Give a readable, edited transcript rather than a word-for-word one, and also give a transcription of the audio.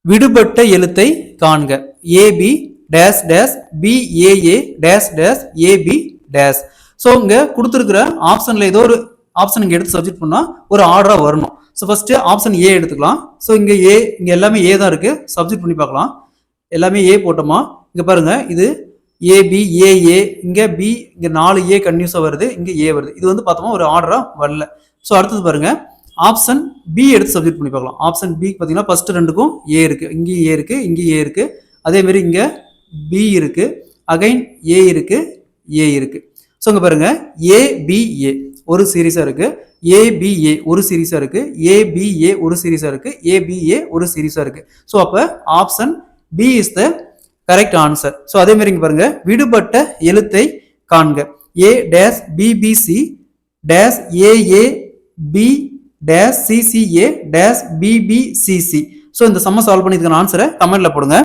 விடுபட்ட எழுத்தை காண்க. A B dash dash B A A dash dash A B dash. So இங்க கொடுத்துருக்கிற ஆப்ஷன்ல ஏதோ ஒரு ஆப்ஷன் இங்க எடுத்து சப்ஜெக்ட் பண்ணா ஒரு ஆர்டரா வரணும். ஸோ ஃபர்ஸ்ட் ஆப்ஷன் ஏ எடுத்துக்கலாம். ஸோ இங்க எல்லாமே ஏ தான் இருக்கு. சப்ஜெக்ட் பண்ணி பார்க்கலாம். எல்லாமே ஏ போட்டோமா, இங்க பாருங்க இது ஏபி ஏஏ, இங்க பி, இங்க 4 ஏ கன்யூஸா வருது, இங்க ஏ வருது. இது வந்து பார்த்தோமா ஒரு ஆர்டரா வரல. ஸோ அடுத்தது பாருங்க ஆப்ஷன் பி எடுத்து சப்ஜெக்ட் பண்ணி பார்க்கலாம். ஆப்ஷன் பி பார்த்தீங்கன்னா ஃபர்ஸ்ட் ரெண்டுக்கும் ஏ இருக்கு, இங்கேயும் ஏ இருக்கு, இங்கேயும் ஏ இருக்கு, அதே மாதிரி இங்க பி இருக்கு, அகைன் ஏ இருக்கு, ஏ இருக்கு. ஸோ இங்க பாருங்க ஏபிஏ ஒரு சீரீஸா இருக்கு, ஏபிஏ ஒரு சீரீஸா இருக்கு, ஏபிஏ ஒரு சீரீஸா இருக்கு, ஏபிஏ ஒரு சீரீஸா இருக்கு. ஸோ அப்ப option b is the correct answer. So அதே மாதிரி இங்க பாருங்க விடுபட்ட எழுத்தை காண்க. A dash BBC dash AA B dash CCA dash BBCC. So இந்த சம்ம சால்வ் பண்ணி இதுக்கான ஆன்சரை கமெண்ட்ல போடுங்க.